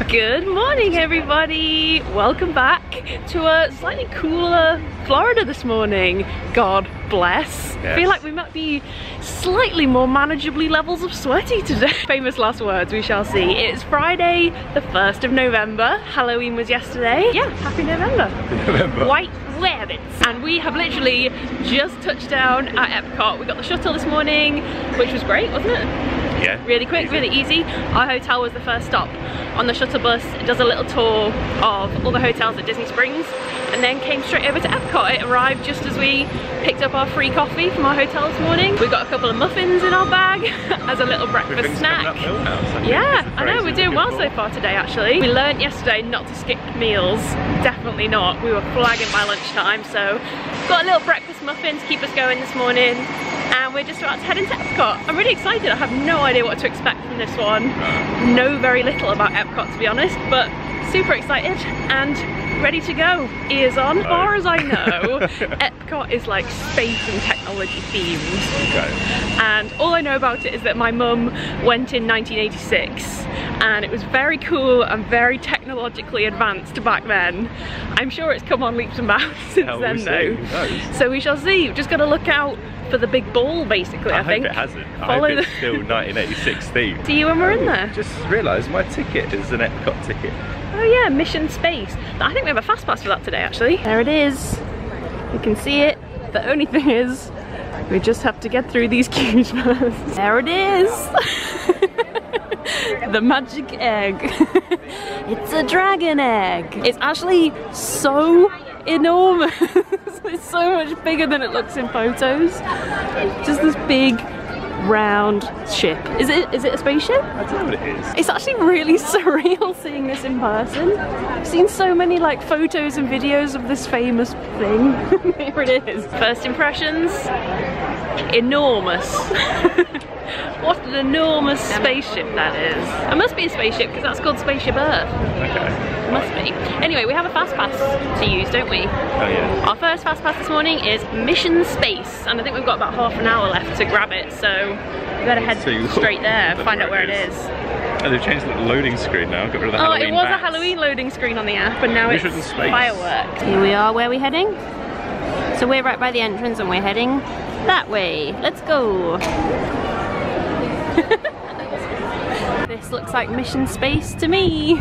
Good morning, everybody. Welcome back to a slightly cooler Florida this morning. God bless. Yes. I feel like we might be slightly more manageably levels of sweaty today. Famous last words, we shall see. It's Friday, the 1st of November. Halloween was yesterday. Yeah, happy November. White rabbits. And we have literally just touched down at Epcot. We got the shuttle this morning, which was great, wasn't it? Yeah. Really quick, really easy. Our hotel was the first stop on the shuttle bus. It does a little tour of all the hotels at Disney Springs and then came straight over to Epcot. It arrived just as we picked up our free coffee from our hotel this morning. We've got a couple of muffins in our bag as a little breakfast snack. Yeah, I know, we're doing well so far today actually. We learned yesterday not to skip meals. Definitely not. We were flagging by lunchtime, so got a little breakfast muffin to keep us going this morning. And we're just about to head into Epcot. I'm really excited. I have no idea what to expect from this one. Know very little about Epcot, to be honest, but super excited and ready to go. Ears on. As far as I know, Epcot is like space and technology themed. Okay. And all I know about it is that my mum went in 1986 and it was very cool and very technologically advanced back then. I'm sure it's come on leaps and bounds since then though. So we shall see. We've just got to look out for the big ball basically, I think. I hope it hasn't. I hope it's still 1986 themed. See you when we're in there. Just realised my ticket is an Epcot ticket. Oh yeah, Mission Space. I think we have a fast pass for that today actually. There it is. You can see it. The only thing is, we just have to get through these queues first. There it is. The magic egg. It's a dragon egg. It's actually so enormous. It's so much bigger than it looks in photos. Just this big round ship. Is it a spaceship? I don't know what it is. It's actually really surreal seeing this in person. I've seen so many like photos and videos of this famous thing. Here it is. First impressions, enormous. What an enormous spaceship that is. It must be a spaceship because that's called Spaceship Earth. Okay. It must be. Anyway, we have a fast pass to use, don't we? Oh yeah. Our first fast pass this morning is Mission Space, and I think we've got about half an hour left to grab it, so we better head straight there, find out where it is. Oh, they've changed the loading screen now. Got rid of the Halloween it was bats. a Halloween loading screen on the app, and now Mission it's Space. fireworks. Here we are, where are we heading? So we're right by the entrance and we're heading that way. Let's go. This looks like Mission Space to me.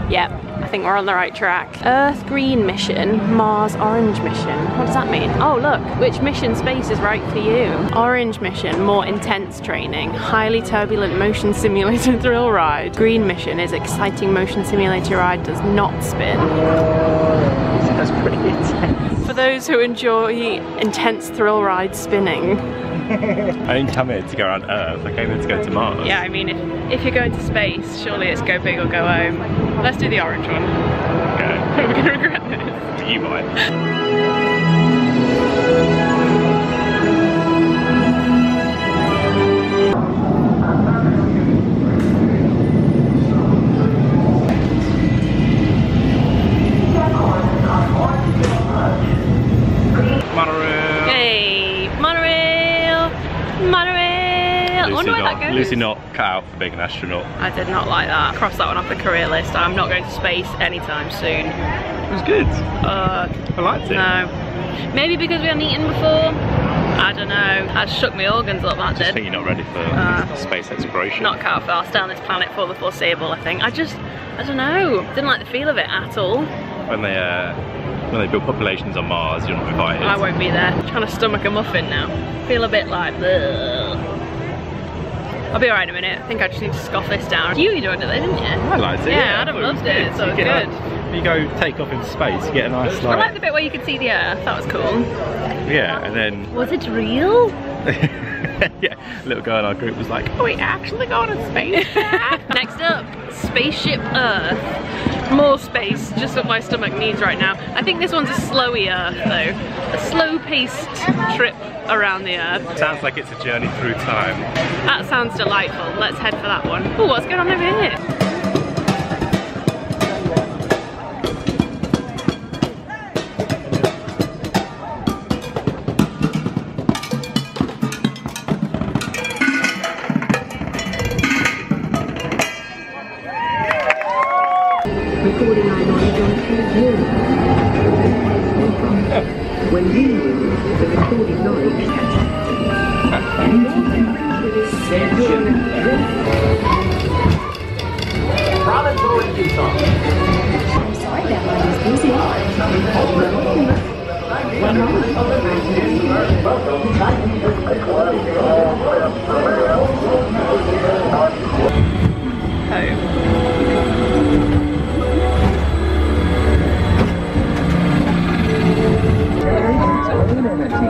Yep, I think we're on the right track. Earth Green mission, Mars Orange mission. What does that mean? Oh look, which Mission Space is right for you? Orange mission, more intense training. Highly turbulent motion simulator thrill ride. Green mission is exciting motion simulator ride, does not spin. That's pretty intense. For those who enjoy intense thrill ride spinning. I didn't come here to go around Earth, I came here to go to Mars. Yeah, I mean, if you're going to space, surely it's go big or go home. Let's do the orange one. Okay. We're gonna regret this. You might. Lucy not cut out for being an astronaut. I did not like that. Cross that one off the career list. I'm not going to space anytime soon. It was good. I liked it. No. Maybe because we hadn't eaten before? I don't know. That shook my organs up, that I did. think you're not ready for space exploration. Not cut out for I'll stay on this planet for the foreseeable, I think. I don't know. Didn't like the feel of it at all. When they build populations on Mars, you're not invited. I won't be there. I'm trying to stomach a muffin now. Feel a bit like, ugh. I'll be alright in a minute. I think I just need to scoff this down. You enjoyed it though, didn't you? I liked it. Yeah, Adam loved it, so it was good. You go take off into space, you get a nice I like the bit where you could see the Earth, that was cool. Yeah, and then... Was it real? Yeah, a little girl in our group was like, oh, we actually going to space? Next up, Spaceship Earth. More space, just what my stomach needs right now. I think this one's a slowy Earth though. A slow-paced trip around the Earth. Sounds like it's a journey through time. That sounds delightful. Let's head for that one. Oh, what's going on over here? recording our knowledge on TV. When you use the recorded knowledge, I'm sorry, that line is busy.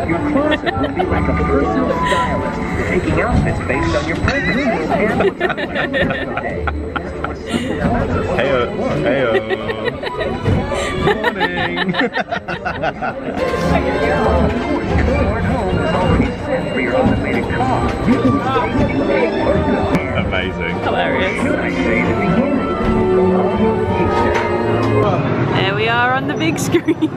Your closet will be like a personal stylist, taking outfits based on your preferences and Heyo, heyo. Morning. Smart home is already set for your automated car. Amazing. Hilarious. Should I say the beginning? There we are on the big screen.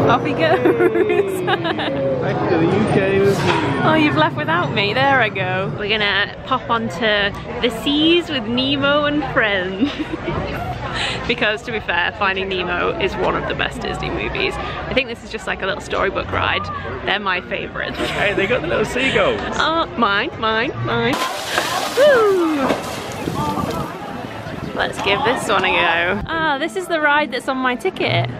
Off he goes. Back to the UK with me. Oh, you've left without me. There I go. We're gonna pop onto the seas with Nemo and friends. Because to be fair, Finding Nemo is one of the best Disney movies. I think this is just like a little storybook ride. They're my favourite. Hey, they got the little seagulls. Oh, mine. Woo! Let's give this one a go. Ah, this is the ride that's on my ticket.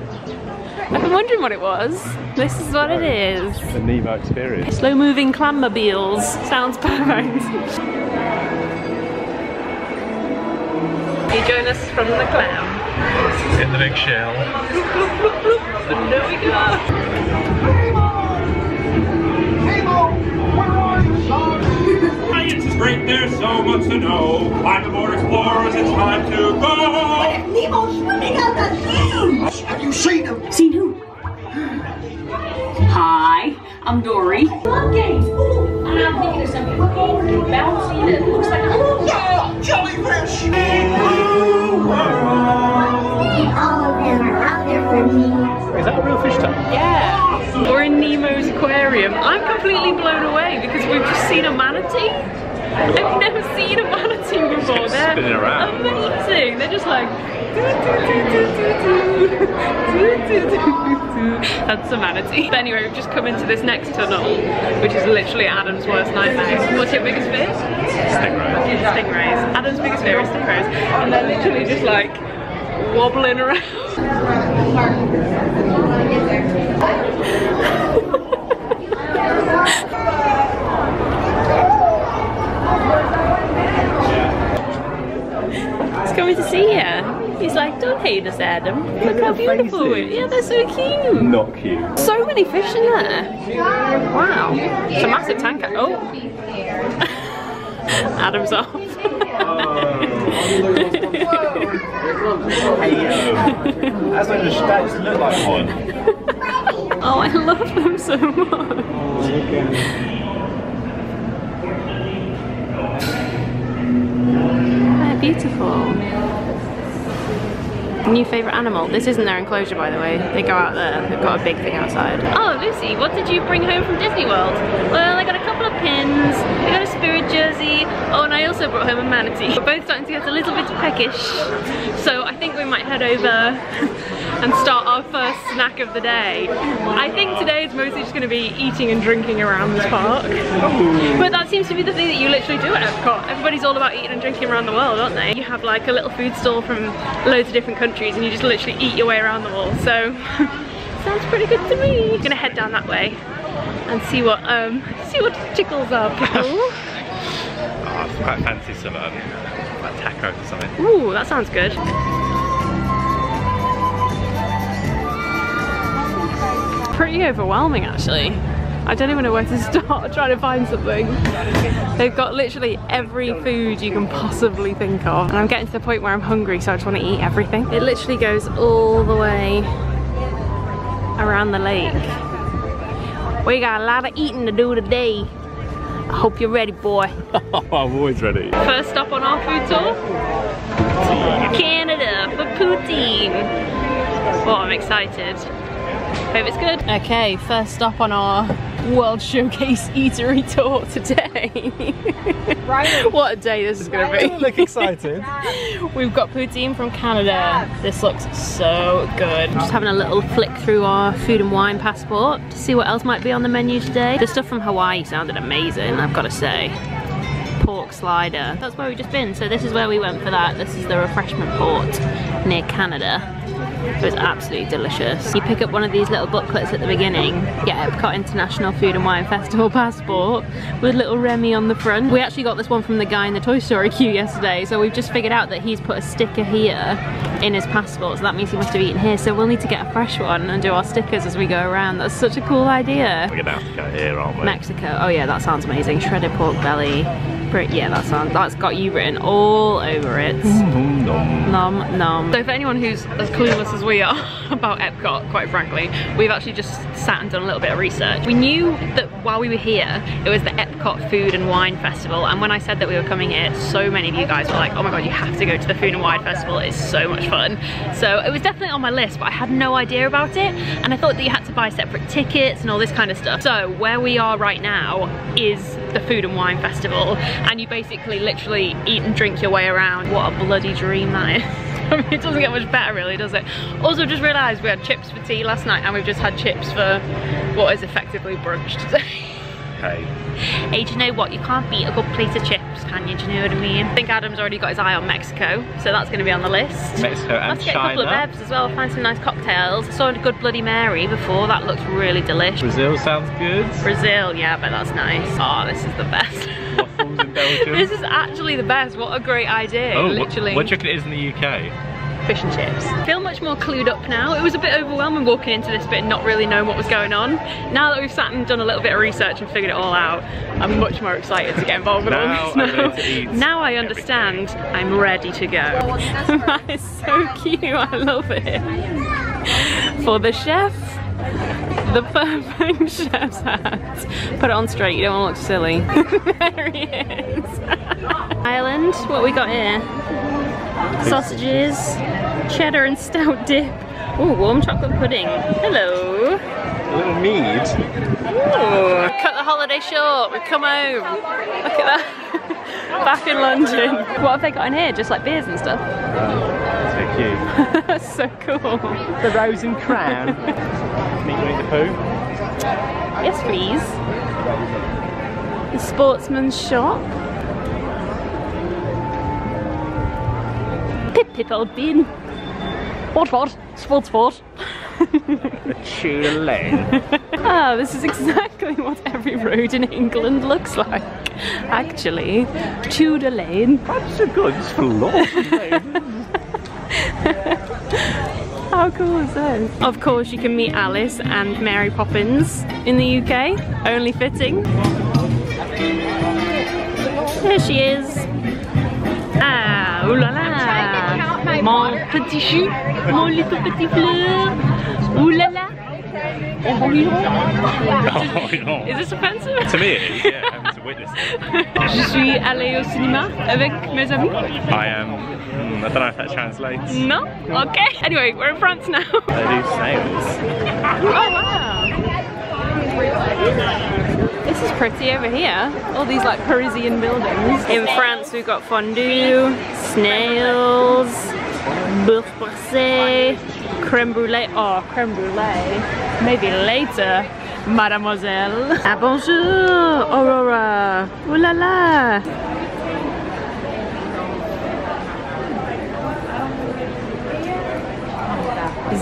I've been wondering what it was. This is what it is. The Nemo experience. Slow moving clammobiles. Sounds perfect. You join us from the clam. Hit the big shell. And there we go. Science is great, there's so much to know. Like aboard explorers, it's time to go. Nemo's swimming out the huge! Have you seen him? Seen who? Hi, I'm Dory. Love games. Ooh, I'm thinking of something pink and bouncy that looks like a Jellyfish! all of them are out there for me. Is that a real fish tank? Yeah. We're in Nemo's aquarium. I'm completely blown away because we've just seen a manatee. I've never seen a manatee before. Just They're spinning around. amazing. They're just like that's a manatee. But anyway, we've just come into this next tunnel, which is literally Adam's worst nightmare. What's your biggest fear? Stingray. Stingrays. Adam's biggest fear is stingrays. And they're literally just like wobbling around. He's coming to see you. He's like, don't hate us, Adam. Look how beautiful we are. Yeah, they're so cute. Not cute. So many fish in there. Wow. It's a massive tanker. Oh. Adam's off. As I just look like one. Oh, I love them so much. They're beautiful. New favourite animal. This isn't their enclosure, by the way. They go out there. They've got a big thing outside. Oh, Lucy, what did you bring home from Disney World? Well, I got a couple of pins. I got a Spirit jersey. Oh, and I also brought home a manatee. We're both starting to get a little bit peckish. So I think we might head over and start our first snack of the day. I think today is mostly just going to be eating and drinking around this park. But that seems to be the thing that you literally do at Epcot. Everybody's all about eating and drinking around the world, aren't they? You have like a little food stall from loads of different countries and you just literally eat your way around them all. So sounds pretty good to me. I'm gonna head down that way and see what tickles are. Oh, I quite fancy some like taco or something. Ooh, that sounds good. Pretty overwhelming actually. I don't even know where to start trying to find something. They've got literally every food you can possibly think of. And I'm getting to the point where I'm hungry, so I just want to eat everything. It literally goes all the way around the lake. We got a lot of eating to do today. I hope you're ready, boy. I'm always ready. First stop on our food tour, Canada for poutine. Oh, I'm excited. Hope it's good. Okay, first stop on our World Showcase Eatery tour today. What a day this is going to be. Look excited. We've got poutine from Canada. This looks so good. Just having a little flick through our food and wine passport to see what else might be on the menu today. The stuff from Hawaii sounded amazing, I've got to say. Pork slider. That's where we've just been, so this is where we went for that. This is the refreshment port near Canada. It was absolutely delicious. You pick up one of these little booklets at the beginning, get Epcot International Food and Wine Festival passport with little Remy on the front. We actually got this one from the guy in the Toy Story queue yesterday, so we've just figured out that he's put a sticker here in his passport, so that means he must have eaten here, so we'll need to get a fresh one and do our stickers as we go around. That's such a cool idea. We're gonna have to go here, aren't we? Mexico, oh yeah, that sounds amazing. Shredded pork belly. Yeah, that's got you written all over it. Nom nom. So for anyone who's as clueless as we are about Epcot, quite frankly, we've actually just sat and done a little bit of research. We knew that while we were here, it was the Epcot Food and Wine Festival, and when I said that we were coming here, so many of you guys were like, oh my god, you have to go to the Food and Wine Festival, it's so much fun. So it was definitely on my list, but I had no idea about it, and I thought that you had to buy separate tickets and all this kind of stuff. So where we are right now is the Food and Wine Festival, and you basically literally eat and drink your way around. What a bloody dream that is. I mean, it doesn't get much better really, does it? Also just realised we had chips for tea last night and we've just had chips for what is effectively brunch today. Hey. Hey, do you know what? You can't beat a good plate of chips, can you? Do you know what I mean? I think Adam's already got his eye on Mexico, so that's going to be on the list. Mexico and Let's get China. a couple of bevs as well, find some nice cocktails. Saw a good Bloody Mary before, that looks really delicious. Brazil sounds good. Brazil, yeah, but that's nice. Oh, this is the best. Waffles in Belgium. This is actually the best. What a great idea, Oh, literally. what do you reckon it is in the UK? Fish and chips. I feel much more clued up now. It was a bit overwhelming walking into this bit and not really knowing what was going on. Now that we've sat and done a little bit of research and figured it all out, I'm much more excited to get involved with all this now. Now I understand, I'm ready to go. That is so cute, I love it. For the chef, the perfect chef's hat. Put it on straight, you don't want to look silly. There he is. Ireland, what we got here? Sausages, cheddar and stout dip. Oh, warm chocolate pudding. Hello. A little mead. Ooh. Cut the holiday short, we've come home. Look at that. Back in London. What have they got in here? Just like beers and stuff? So cute. That's so cool. The Rose and Crown. Meet Winnie the Pooh. Yes, please. The Sportsman's Shop. Pip pip old bean. What? Sport. Tudor Lane. Ah, this is exactly what every road in England looks like. Actually, Tudor Lane. That's a good floor. How cool is this? Of course you can meet Alice and Mary Poppins in the UK. Only fitting. There she is. Ah, ooh la la. Mon petit chou, mon little petit fleur. Ooh la la. Is this offensive? To me it is, yeah, having to witness it. Je suis allée au cinéma avec mes amis. I am, I don't know if that translates. No? Okay. Anyway, we're in France now. They do snails. Oh wow. This is pretty over here. All these like Parisian buildings. In France we've got fondue, snails, boeuf brassé, crème brûlée. Oh, crème brûlée. Maybe later, mademoiselle. Ah bonjour, Aurora. Ooh la la.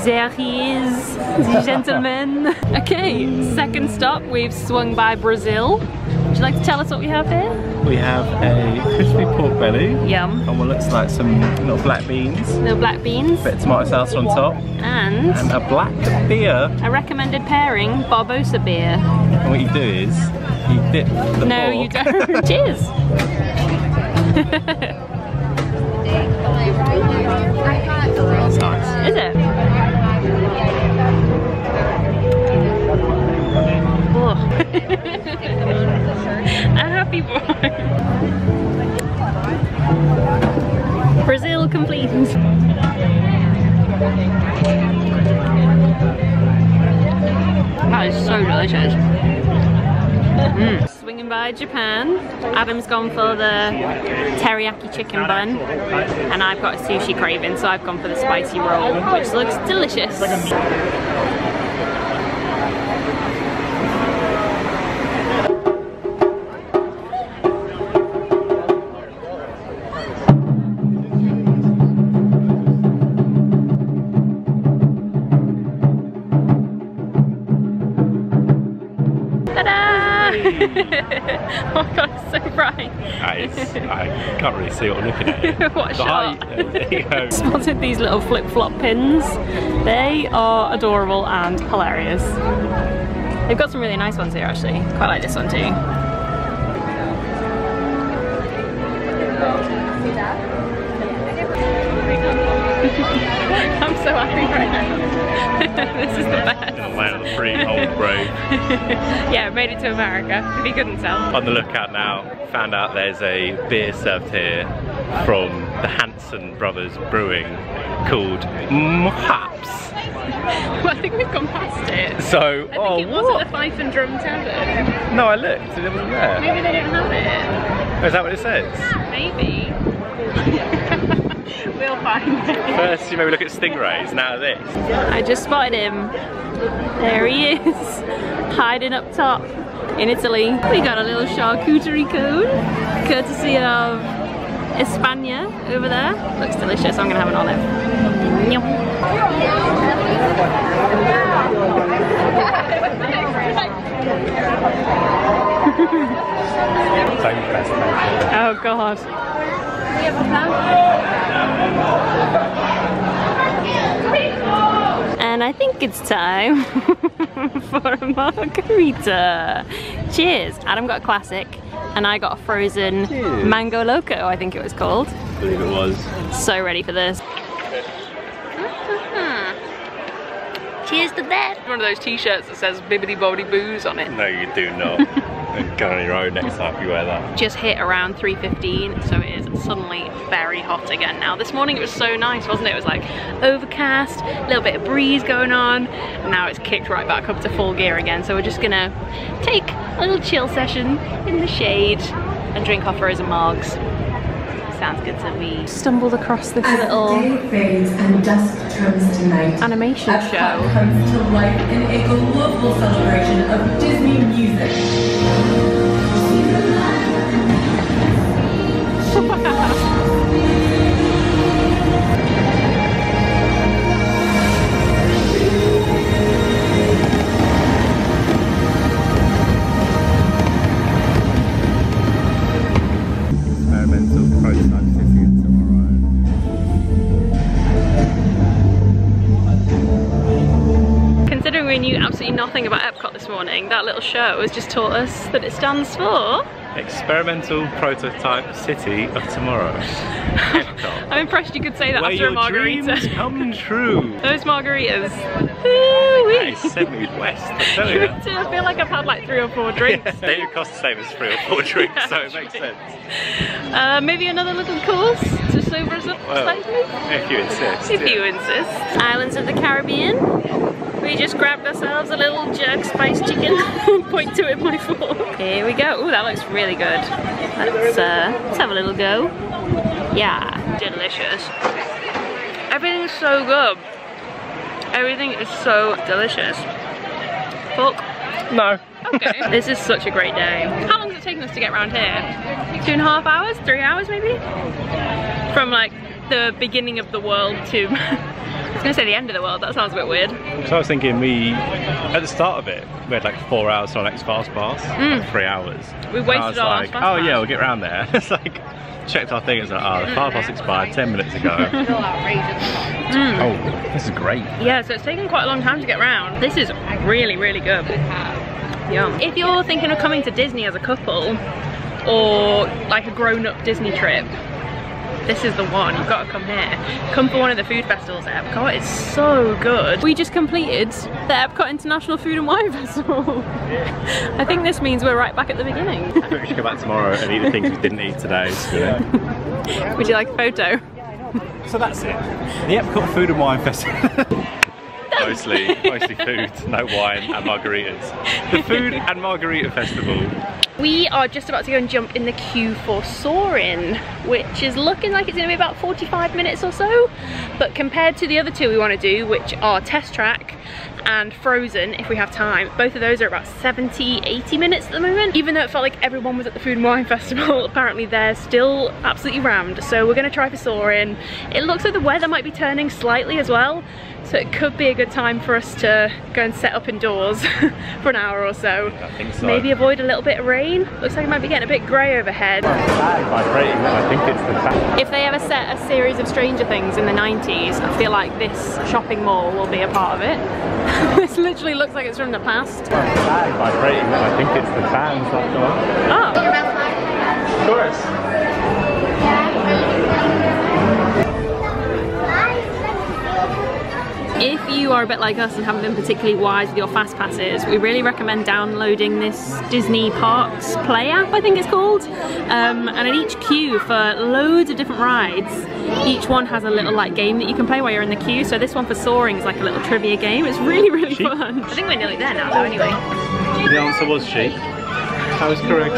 There he is, the gentleman. Okay, second stop, we've swung by Brazil. Would you like to tell us what we have here? We have a crispy pork belly. Yum. And what looks like some little black beans. Little black beans. Bit of tomato sauce on top. And a black beer. a recommended pairing, Barbosa beer. And what you do is, you dip the No, pork. you don't. Cheers. That's nice. Is it? Oh. A happy boy. Brazil complete. That is so delicious. Swinging by Japan. Adam's gone for the teriyaki chicken bun, and I've got a sushi craving, so I've gone for the spicy roll, which looks delicious. Oh my god, it's so bright. I can't really see what I'm looking at here. What a shot. There you go. Spotted these little flip-flop pins. They are adorable and hilarious. They've got some really nice ones here actually. Quite like this one too. I'm so happy right now. This is the best. In the land of the free and old brave. Yeah, made it to America, if you couldn't tell. On the lookout now. Found out there's a beer served here from the Hanson Brothers Brewing called Mohaps. Well, I think we've gone past it. So, I think it was at the Fife and Drum Tavern. No, I looked and it wasn't there. Maybe they don't have it. Oh, is that what it says? Maybe. We'll find it. First, you maybe look at stingrays, now this. I just spotted him. There he is, hiding up top in Italy. We got a little charcuterie cone, courtesy of España over there. Looks delicious. I'm gonna have an olive. Yum. Oh god. And I think it's time for a margarita. Cheers. Adam got a classic and I got a frozen Mango Loco, I think it was called. I believe it was. So ready for this. Cheers to that. One of those t-shirts that says bibbidi bobbidi booze on it. No, you do not. Go on your own next time if you wear that. Just hit around 3:15, so it is suddenly very hot again now. This morning it was so nice, wasn't it? It was like overcast, a little bit of breeze going on, and now it's kicked right back up to full gear again. So we're just gonna take a little chill session in the shade and drink our frozen margs. Sounds good to me. Stumbled across this little day fades and dusk turns to night. animation Epcot show. comes to life in a global celebration of Disney music. Experimental prototype city tomorrow. Considering we knew absolutely nothing about Epcot this morning, that little show has just taught us that it stands for Experimental prototype city of tomorrow. Epcot. I'm impressed you could say that Where after a your margarita. dreams come true. Those margaritas. That is 70s West, I tell you. I feel like I've had like 3 or 4 drinks. They would cost the same as 3 or 4 drinks, so it makes sense. Maybe another little course to sober us up slightly? If you insist. If you insist. Islands of the Caribbean. We just grabbed ourselves a little jerk spice chicken. Point to it with my fork. Here we go. Ooh, that looks really good. Let's have a little go. Yeah. Delicious. Everything is so good. Everything is so delicious. Fuck. No. Okay. This is such a great day. How long has it taken us to get around here? 2.5 hours? 3 hours maybe? From like the beginning of the world to I was gonna say the end of the world, that sounds a bit weird. So I was thinking at the start of it, we had like 4 hours on our next fast pass, like 3 hours. We wasted our last fast oh pass. yeah, we'll get around there. It's like, checked our thing, it's like, oh, the fast pass expired 10 minutes ago. Oh, this is great. Yeah, so it's taken quite a long time to get round. This is really, really good. Yum. If you're thinking of coming to Disney as a couple, or like a grown-up Disney trip, this is the one. You've got to come here. Come for one of the food festivals at Epcot. It's so good. We just completed the Epcot International Food and Wine Festival. I think this means we're right back at the beginning. I think we should go back tomorrow and eat the things we didn't eat today. Would you like a photo? So that's it. The Epcot Food and Wine Festival. That's mostly food, no wine and margaritas. The Food and Margarita Festival. We are just about to go and jump in the queue for Soarin', which is looking like it's going to be about 45 minutes or so. But compared to the other two we want to do, which are Test Track and Frozen, if we have time, both of those are about 70-80 minutes at the moment. Even though it felt like everyone was at the Food and Wine Festival, apparently they're still absolutely rammed. So we're going to try for Soarin'. It looks like the weather might be turning slightly as well, so it could be a good time for us to go and set up indoors for an hour or so. I think so. Maybe avoid a little bit of rain. Looks like it might be getting a bit grey overhead. Vibrating, I think it's the fact. If they ever set a series of Stranger Things in the 90s, I feel like this shopping mall will be a part of it. This literally looks like it's from the past. Vibrating, I think it's the fans after that. Oh. Of course. If you are a bit like us and haven't been particularly wise with your fast passes, we really recommend downloading this Disney Parks Play app, I think it's called. And in each queue for loads of different rides, each one has a little like game that you can play while you're in the queue. So this one for Soaring is like a little trivia game. It's really fun. I think we're nearly there now though anyway. The answer was sheep. That was correct.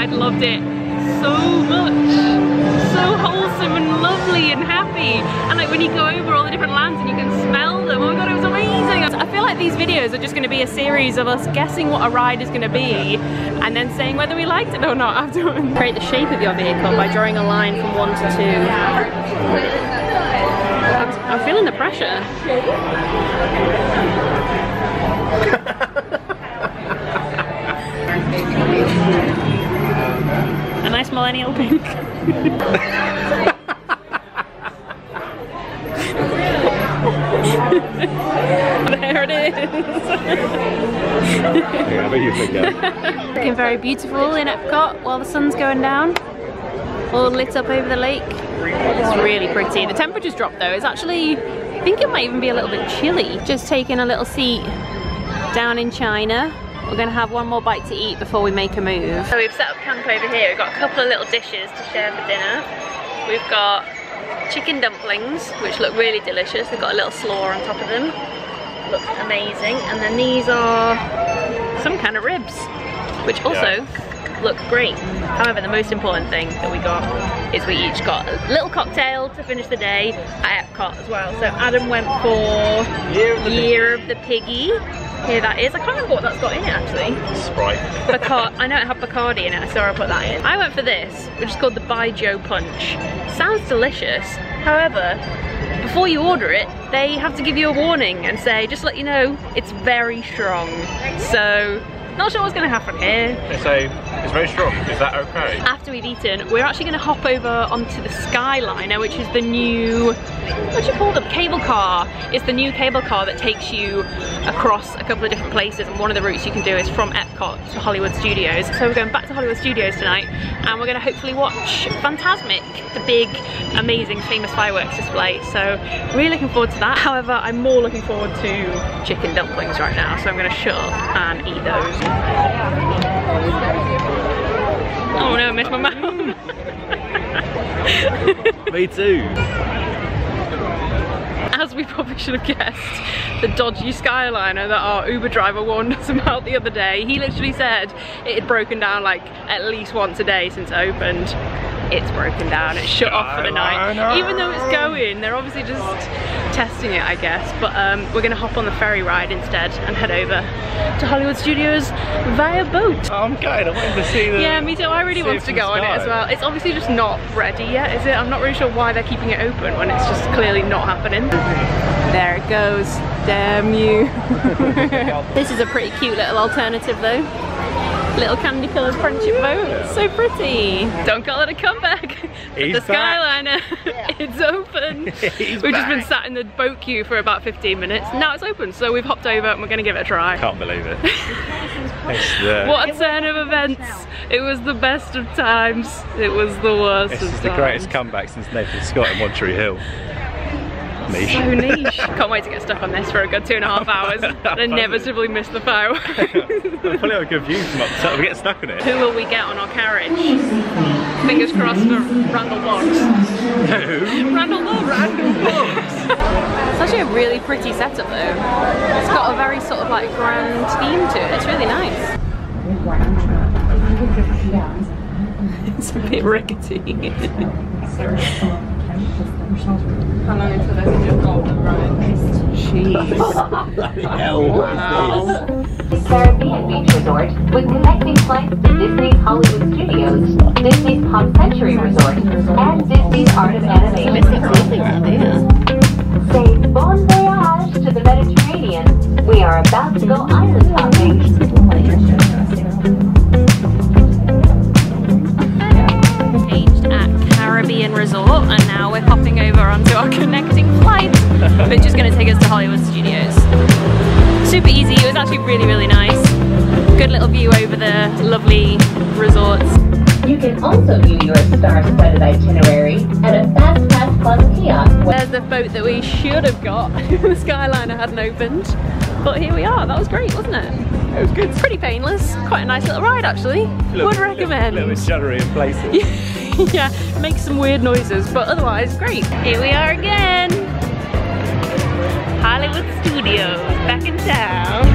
Loved it so much. So wholesome and lovely and happy. And like when you go over all the different lands and you can smell them, oh my god, it was amazing. I feel like these videos are just going to be a series of us guessing what a ride is going to be and then saying whether we liked it or not afterwards. Create the shape of your vehicle by drawing a line from 1 to 2. I'm feeling the pressure. A nice millennial pink. There it is. Yeah, you forget. Looking very beautiful in Epcot while the sun's going down. All lit up over the lake. It's really pretty. The temperature's dropped though. It's actually, I think it might even be a little bit chilly. Just taking a little seat down in China. We're going to have one more bite to eat before we make a move. So we've set up camp over here. We've got a couple of little dishes to share for dinner. We've got chicken dumplings, which look really delicious. They've got a little slaw on top of them. Looks amazing. And then these are some kind of ribs, which also look great. However, the most important thing that we got is we each got a little cocktail to finish the day at Epcot as well. So Adam went for Year of the Piggy. Here that is. I can't remember what that's got in it actually. Sprite. I know it had Bacardi in it. I saw her put that in. I went for this, which is called the Baijiu Punch. Sounds delicious. However, before you order it, they have to give you a warning and say, just to let you know, it's very strong. So, not sure what's going to happen here. It's very strong. Is that okay? After we've eaten, we're actually going to hop over onto the Skyliner, which is the new, what do you call them? Cable car. It's the new cable car that takes you across a couple of different places, and one of the routes you can do is from Epcot to Hollywood Studios. So we're going back to Hollywood Studios tonight, and we're going to hopefully watch Fantasmic, the big, amazing, famous fireworks display. So really looking forward to that. However, I'm more looking forward to chicken dumplings right now, so I'm going to shut up and eat those. Oh no, I missed my mouth. Me too. as we probably should have guessed, the dodgy Skyliner that our Uber driver warned us about the other day. He literally said it had broken down like at least once a day since it opened. It's broken down, it's shut off for the night. Even though it's going, they're obviously just testing it, I guess. But we're gonna hop on the ferry ride instead and head over to Hollywood Studios via boat. Oh, I'm going, I wanted to see the... Yeah, me too, I really want to go on it as well. It's obviously just not ready yet, is it? I'm not really sure why they're keeping it open when it's just clearly not happening. There it goes, damn you. This is a pretty cute little alternative though. Little candy coloured friendship boat, so pretty. Don't call it a comeback. He's the Skyliner, it's open. We've just been sat in the boat queue for about 15 minutes. Now it's open, so we've hopped over and we're gonna give it a try. Can't believe it. What a turn of events. It was the best of times. It was the worst of times. This is the greatest comeback since Nathan Scott in One Tree Hill. Niche. So niche. Can't wait to get stuck on this for a good 2.5 hours and inevitably miss the fireworks. We'll probably have a good view from up top. We get stuck in it. Who will we get on our carriage? Fingers crossed for Randall Boggs. Who? Randall Boggs. It's actually a really pretty setup though. It's got a very sort of like grand theme to it. It's really nice. It's a bit rickety. How long until there's a golden ride? Jeez. Wow. The Caribbean Beach Resort with connecting flights to Disney's Hollywood Studios, Disney's Pop Century Resort, and Disney's Art of Animation. Say bon voyage to the Mediterranean. We are about to go island hopping. Caribbean Resort, and now we're hopping over onto our connecting flight, which is going to take us to Hollywood Studios. Super easy, it was actually really, really nice. Good little view over the lovely resorts. You can also view your star-studded itinerary at a Fast Pass Plus kiosk. There's the boat that we should have got if the Skyliner hadn't opened, but here we are. That was great, wasn't it? It was good. It's pretty painless. Quite a nice little ride actually. Would recommend. A little bit juddery in places. Yeah, makes some weird noises, but otherwise great. Here we are again. Hollywood Studios, back in town.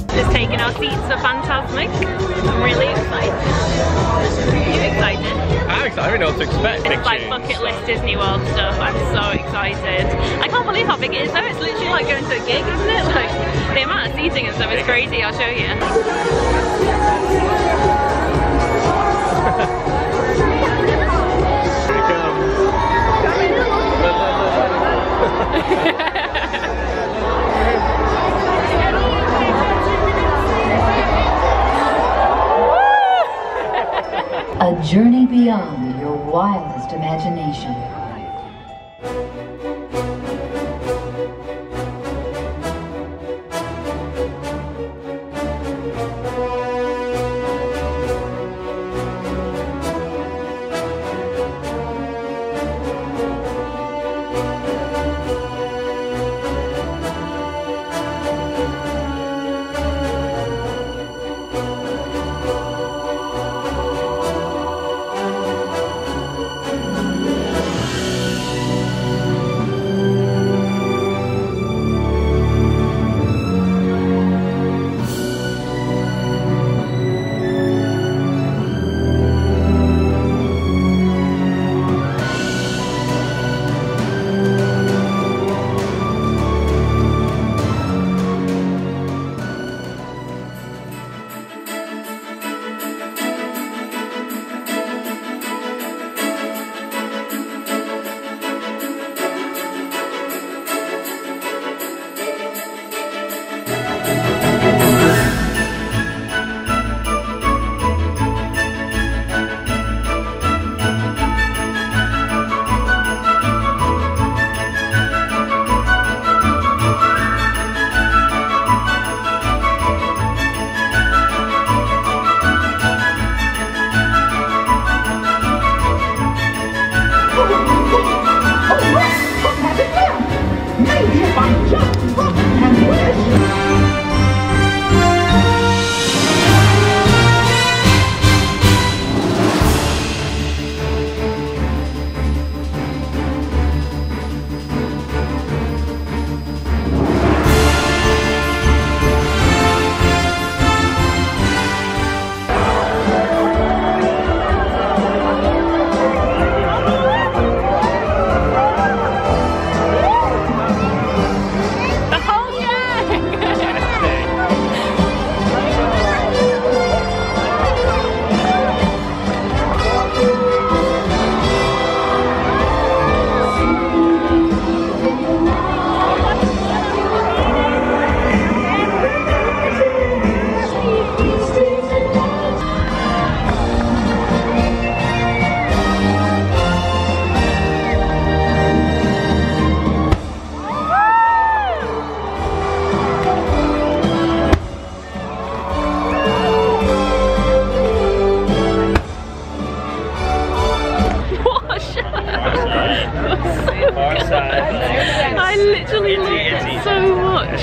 Just taking our seats for Fantasmic. I'm really excited. Are you excited? I'm excited, I don't know what to expect. It's like bucket list Disney World stuff. I'm so excited. I can't believe how big it is though. It's literally like going to a gig, isn't it? Like the amount of seating and stuff is crazy. I'll show you. A journey beyond your wildest imagination.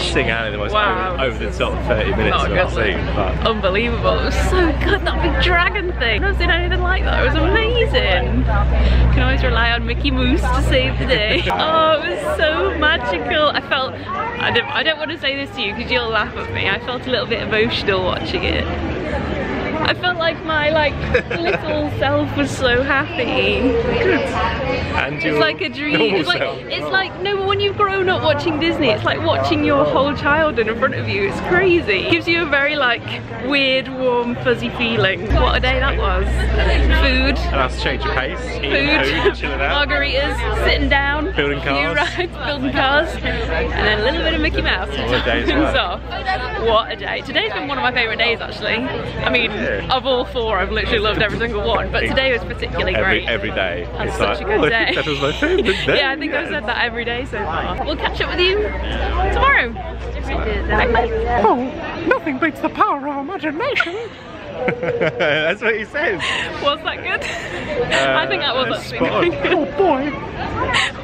missing out on the most Wow. over the top 30 minutes Oh, of that goodness. scene. But Unbelievable. It was so good, that big dragon thing. I've never seen anything like that. It was amazing. Can always rely on Mickey Mouse to save the day. Oh, it was so magical. I felt, I don't want to say this to you because you'll laugh at me. I felt a little bit emotional watching it. I felt like my little self was so happy. and It's like a dream. It's like no, but when you've grown up watching Disney, it's like watching your whole childhood in front of you. It's crazy. It gives you a very weird, warm, fuzzy feeling. What a day that was. Food. Allows to change your pace, eating food, chilling out. Margaritas, sitting down, Building cars. few rides, building cars, and then a little bit of Mickey Mouse to What a top day's things work. off. What a day. Today's been one of my favourite days actually. I mean, of all four, I've literally loved every single one, but today was particularly great. Every day. Had It's such like, a good day. that was my favourite day. Yeah, I think I've said that every day so far. We'll catch up with you tomorrow. Oh, nothing beats the power of imagination. That's what he says. Was that good? I think that was actually spot good. on. Oh boy,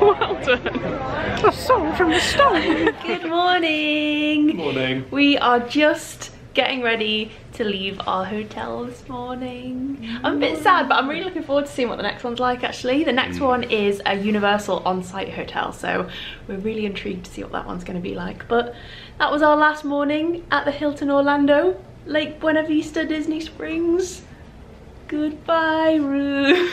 Well done. a song from the stone. Good morning. Morning. We are just getting ready to leave our hotel this morning. I'm a bit sad, but I'm really looking forward to seeing what the next one's like actually. The next one is a Universal on-site hotel, so we're really intrigued to see what that one's going to be like. But that was our last morning at the Hilton Orlando, Lake Buena Vista, Disney Springs. Goodbye, room.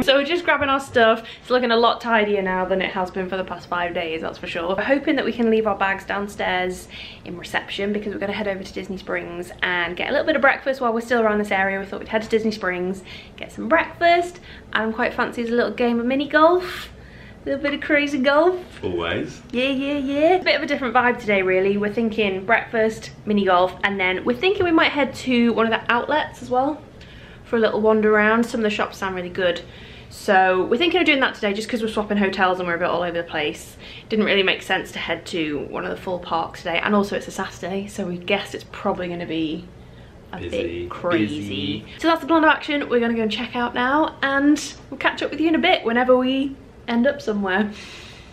So we're just grabbing our stuff. It's looking a lot tidier now than it has been for the past 5 days, that's for sure. We're hoping that we can leave our bags downstairs in reception because we're going to head over to Disney Springs and get a little bit of breakfast while we're still around this area. We thought we'd head to Disney Springs, get some breakfast. Adam quite fancies a little game of mini golf. A little bit of crazy golf. Always. Yeah. Bit of a different vibe today really. We're thinking breakfast, mini golf, and then we're thinking we might head to one of the outlets as well for a little wander around. Some of the shops sound really good. So we're thinking of doing that today just because we're swapping hotels and we're a bit all over the place. Didn't really make sense to head to one of the full parks today, and also it's a Saturday, so we guess it's probably going to be a bit crazy. So that's the plan of action. We're going to go and check out now, and we'll catch up with you in a bit whenever we end up somewhere.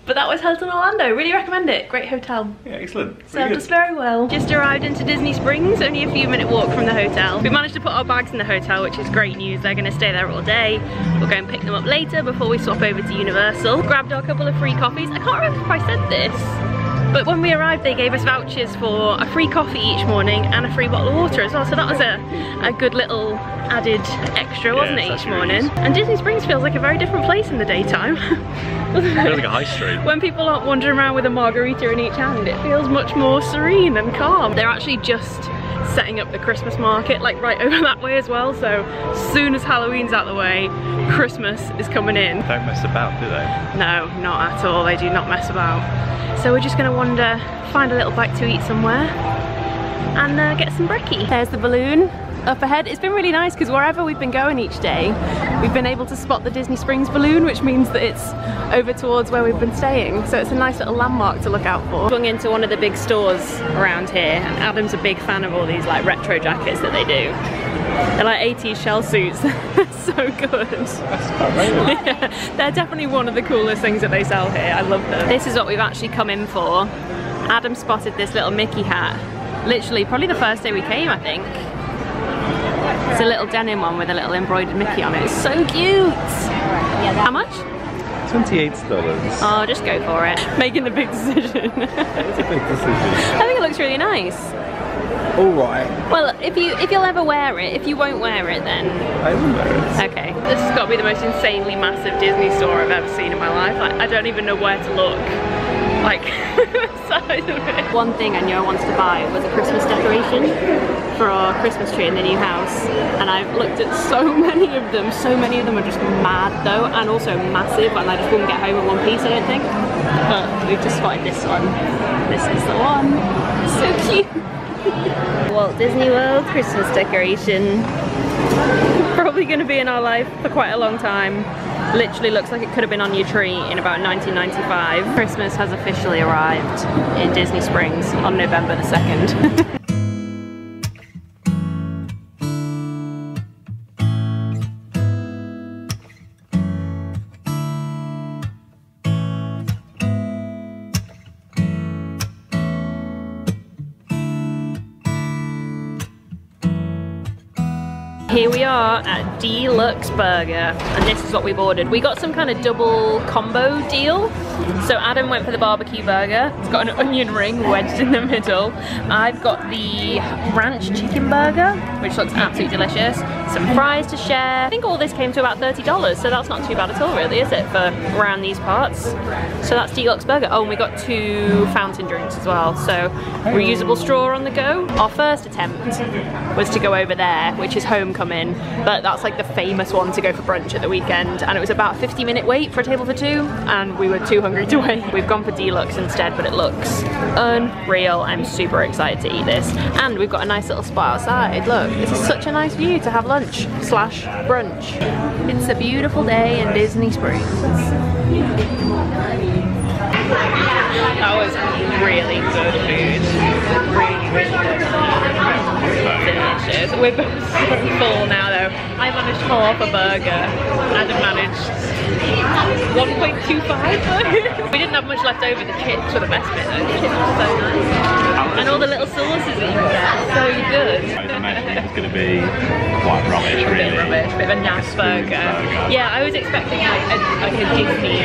But that was Hilton Orlando. Really recommend it. Great hotel. Yeah, excellent. Served us very well. Just arrived into Disney Springs, only a few minute walk from the hotel. We managed to put our bags in the hotel, which is great news. They're going to stay there all day. We'll go and pick them up later before we swap over to Universal. Grabbed our couple of free coffees. I can't remember if I said this, but when we arrived they gave us vouchers for a free coffee each morning and a free bottle of water as well, so that was a good little added extra, wasn't it, each morning? And Disney Springs feels like a very different place in the daytime. It feels like a high street. When people aren't wandering around with a margarita in each hand, it feels much more serene and calm. They're actually just setting up the Christmas market like right over that way as well, so as soon as Halloween's out the way, Christmas is coming in. Don't mess about, do they? No, not at all. They do not mess about. So we're just going to wander, find a little bite to eat somewhere, and get some brekkie. There's the balloon up ahead. It's been really nice because wherever we've been going each day, we've been able to spot the Disney Springs balloon, which means that it's over towards where we've been staying. So it's a nice little landmark to look out for. Swung into one of the big stores around here, and Adam's a big fan of all these like retro jackets that they do. They're like 80s shell suits. So good. Yeah, they're definitely one of the coolest things that they sell here. I love them. This is what we've actually come in for. Adam spotted this little Mickey hat. Literally, probably the first day we came, I think. It's a little denim one with a little embroidered Mickey on it. It's so cute. How much? $28. Oh, just go for it. Making the big decision. It's a big decision. I think it looks really nice. Alright. Well, if you'll ever wear it, if you won't wear it then... I will wear it. Okay. This has got to be the most insanely massive Disney store I've ever seen in my life. Like, I don't even know where to look. Like, the size of it. One thing I knew I wanted to buy was a Christmas decoration for our Christmas tree in the new house. And I've looked at so many of them. So many of them are just mad though, and also massive, and I just wouldn't get home in one piece, I don't think. But we've just spotted this one. This is the one. So cute. Walt Disney World Christmas decoration. Probably going to be in our life for quite a long time. Literally looks like it could have been on your tree in about 1995. Christmas has officially arrived in Disney Springs on November the 2nd. Here we are at Deluxe Burger, and this is what we've ordered. We got some kind of double combo deal. So Adam went for the barbecue burger. It's got an onion ring wedged in the middle. I've got the ranch chicken burger, which looks absolutely delicious. Some fries to share. I think all this came to about $30, so that's not too bad at all really, is it, for around these parts? So that's Deluxe Burger. Oh, and we got 2 fountain drinks as well, so reusable straw on the go. Our first attempt was to go over there, which is Homecoming, but that's like the famous one to go for brunch at the weekend, and it was about a 50-minute wait for a table for 2, and we were too hungry to wait. We've gone for Deluxe instead, but it looks unreal. I'm super excited to eat this, and we've got a nice little spot outside. Look, this is such a nice view to have lunch slash brunch. It's a beautiful day in Disney Springs. That was really good food. Really good. Delicious. We're both so full now though. I managed half a burger. Adam managed 1.25. We didn't have much left over. The chips were the best bit though. The chips were so nice. And all the little sauces that you can get. So good. I was imagining it was going to be quite rubbish, really. A bit of a naff burger. Yeah, I was expecting like a Disney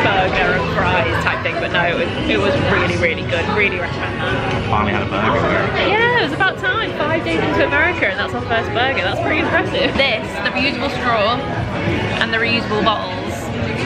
burger and fries type thing, but no, it was really, really good. Really recommend that. Finally had a burger. Yeah, it was about time. 5 days into America, and that's our first burger. That's pretty impressive. This, the reusable straw, and the reusable bottles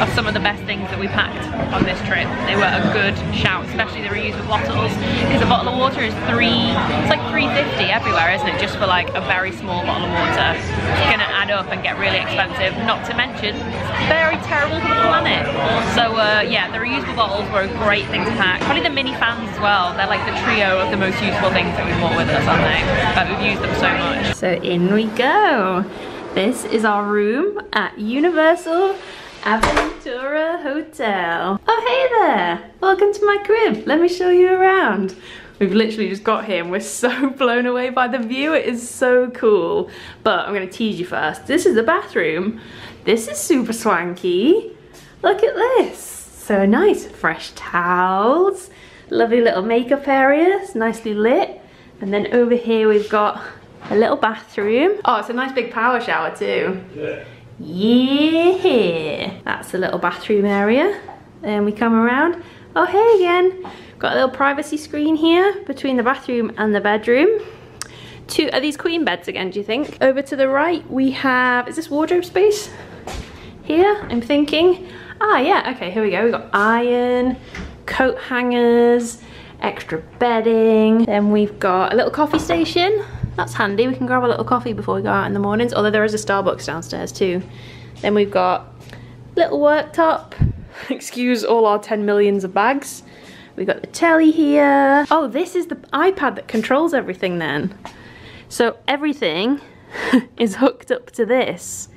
are some of the best things that we packed on this trip. They were a good shout, especially the reusable bottles, because a bottle of water is it's like $3.50 everywhere, isn't it? Just for like a very small bottle of water. It's gonna add up and get really expensive, not to mention it's very terrible for the planet. So yeah, the reusable bottles were a great thing to pack. Probably the mini fans as well. They're like the trio of the most useful things that we brought with us, aren't they? But we've used them so much. So in we go. This is our room at Universal Aventura Hotel. Oh hey there, welcome to my crib. Let me show you around. We've literally just got here and we're so blown away by the view. It is so cool. But I'm gonna tease you first. This is the bathroom. This is super swanky. Look at this. So nice, fresh towels. Lovely little makeup areas, nicely lit. And then over here we've got a little bathroom. Oh, it's a nice big power shower too. Yeah. Yeah, that's the little bathroom area. Then we come around. Oh, hey again. Got a little privacy screen here between the bathroom and the bedroom. Are these queen beds again, do you think? Over to the right we have, is this wardrobe space? Here, I'm thinking. Ah, yeah, okay, here we go. We've got iron, coat hangers, extra bedding. Then we've got a little coffee station. That's handy, we can grab a little coffee before we go out in the mornings, although there is a Starbucks downstairs too. Then we've got little worktop. Excuse all our 10 millions of bags. We've got the telly here. Oh, this is the iPad that controls everything then. So everything is hooked up to this,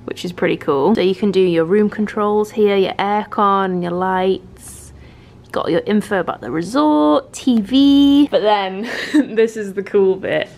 which is pretty cool. So you can do your room controls here, your aircon, your lights. You've got your info about the resort, TV. But then, this is the cool bit.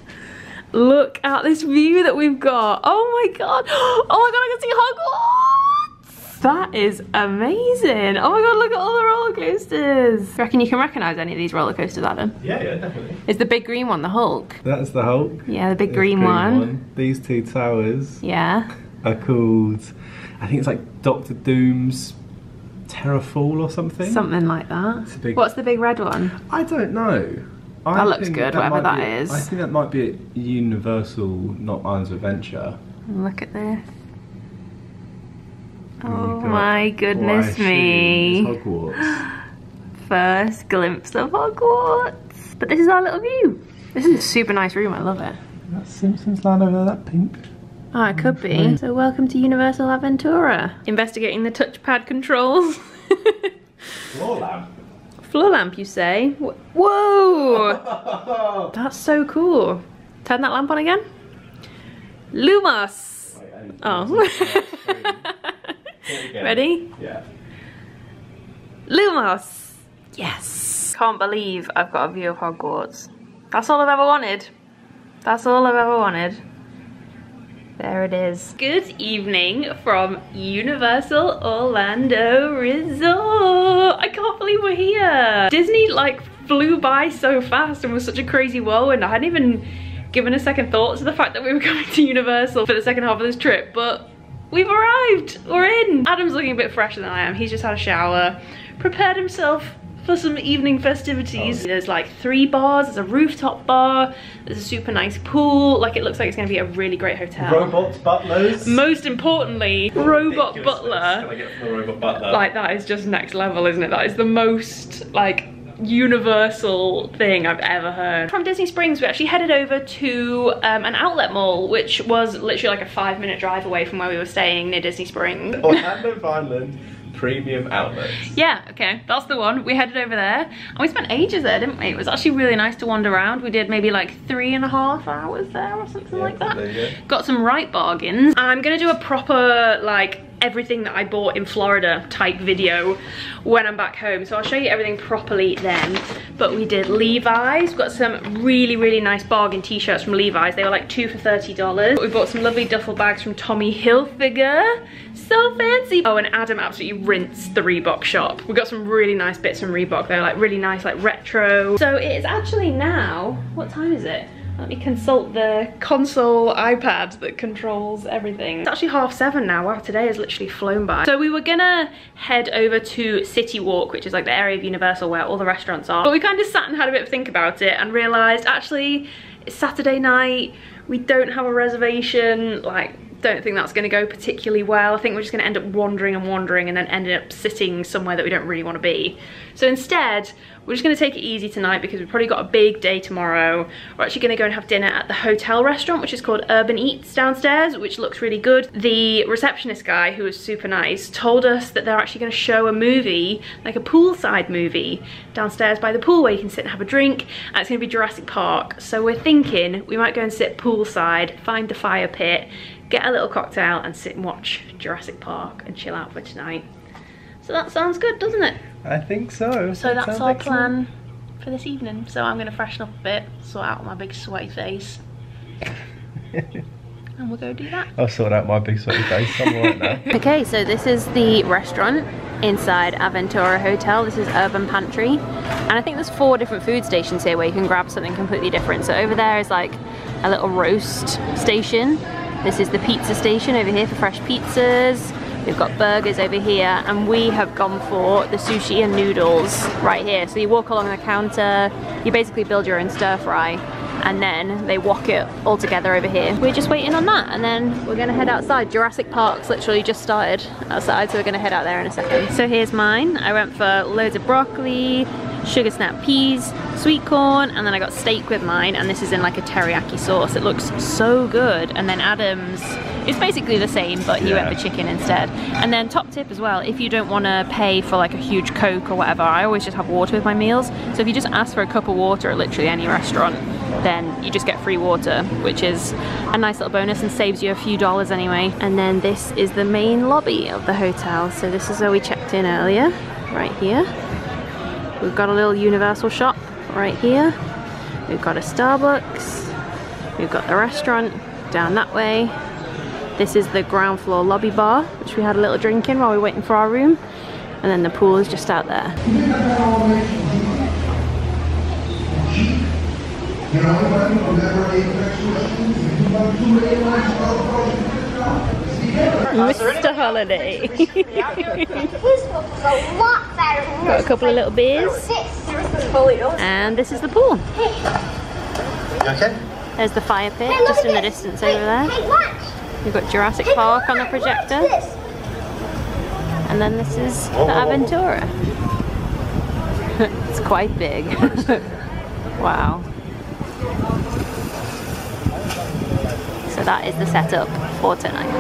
Look at this view that we've got. Oh my god. Oh my god, I can see Hogwarts. That is amazing. Oh my god, look at all the roller coasters. Do you reckon you can recognise any of these roller coasters, Adam? Yeah, definitely. Is the big green one the Hulk? That's the Hulk. Yeah, the big green one. These 2 towers. Yeah. Are called, I think it's like Doctor Doom's Terrafall or something. Something like that. What's the big red one? I don't know. That looks good, whatever that is. I think that might be at Universal, not Islands of Adventure. Look at this. Oh my goodness me. Hogwarts. First glimpse of Hogwarts. But this is our little view. This is a super nice room, I love it. That's Simpsons Land over there, that pink. Oh, it could be. So welcome to Universal Aventura. Investigating the touchpad controls. Floor lamp. Floor lamp, you say? Whoa! That's so cool. Turn that lamp on again. Lumos. Wait, oh. Ready? Yeah. Lumos. Yes. Can't believe I've got a view of Hogwarts. That's all I've ever wanted. That's all I've ever wanted. There it is. Good evening from Universal Orlando Resort. I can't believe we're here. Disney like flew by so fast and was such a crazy whirlwind. I hadn't even given a second thought to the fact that we were coming to Universal for the second half of this trip, but we've arrived, we're in. Adam's looking a bit fresher than I am. He's just had a shower, prepared himself for some evening festivities. There's like 3 bars, there's a rooftop bar, there's a super nice pool. Like, it looks like it's gonna be a really great hotel. Robot butlers. Most importantly, robot butler. Can I get from the robot butler? Like, that is just next level, isn't it? That is the most, like, universal thing I've ever heard. From Disney Springs, we actually headed over to an outlet mall, which was literally like a 5-minute drive away from where we were staying near Disney Springs. Orlando Vineland Premium Outlets. Yeah, okay, that's the one. We headed over there and we spent ages there, didn't we? It was actually really nice to wander around. We did maybe like 3.5 hours there or something like that. Got some right bargains. I'm gonna do a proper, like, everything that I bought in Florida type video when I'm back home, so I'll show you everything properly then. But we did Levi's. We got some really nice bargain t-shirts from Levi's. They were like 2 for $30. We bought some lovely duffel bags from Tommy Hilfiger. So fancy. Oh, and Adam absolutely rinsed the Reebok shop. We got some really nice bits from Reebok. They're like really nice, like retro. So it is actually now, what time is it? Let me consult the console iPad that controls everything. It's actually 7:30 now. Wow, today has literally flown by. So we were gonna head over to City Walk, which is like the area of Universal where all the restaurants are. But we kind of sat and had a bit of a think about it and realized actually it's Saturday night. We don't have a reservation. Like, don't think that's going to go particularly well. I think we're just going to end up wandering and then ending up sitting somewhere that we don't really want to be. So instead, we're just going to take it easy tonight because we've probably got a big day tomorrow. We're actually going to go and have dinner at the hotel restaurant, which is called Urban Eats downstairs, which looks really good. The receptionist guy, who was super nice, told us that they're actually going to show a movie, like a poolside movie, downstairs by the pool where you can sit and have a drink, and it's going to be Jurassic Park. So we're thinking we might go and sit poolside, find the fire pit, get a little cocktail and sit and watch Jurassic Park and chill out for tonight. So that sounds good, doesn't it? I think so. So that's our plan for this evening. So I'm going to freshen up a bit, sort out my big sweaty face. And we'll go do that. I'll sort out my big sweaty face. I'm alright now. Okay, so this is the restaurant inside Aventura Hotel. This is Urban Pantry. And I think there's 4 different food stations here where you can grab something completely different. So over there is like a little roast station. This is the pizza station over here for fresh pizzas. We've got burgers over here, and we have gone for the sushi and noodles right here. So you walk along the counter, you basically build your own stir fry, and then they wok it all together over here. We're just waiting on that, and then we're gonna head outside. Jurassic Park's literally just started outside, so we're gonna head out there in a second. So here's mine. I went for loads of broccoli, sugar snap peas, sweet corn, and then I got steak with mine, and this is in like a teriyaki sauce. It looks so good. And then Adam's, it's basically the same, but he went for chicken instead. And then top tip as well, if you don't want to pay for like a huge Coke or whatever, I always just have water with my meals. So if you just ask for a cup of water at literally any restaurant, then you just get free water, which is a nice little bonus and saves you a few dollars anyway. And then this is the main lobby of the hotel. So this is where we checked in earlier, right here. We've got a little Universal shop right here. We've got a Starbucks. We've got the restaurant down that way. This is the ground floor lobby bar, which we had a little drink in while we were waiting for our room. And then the pool is just out there. Mr. Holiday. Got a couple of little beers. And this is the pool. Okay. There's the fire pit just in the distance over there. We've got Jurassic Park on the projector. And then this is the Aventura. It's quite big. Wow. So that is the setup for tonight.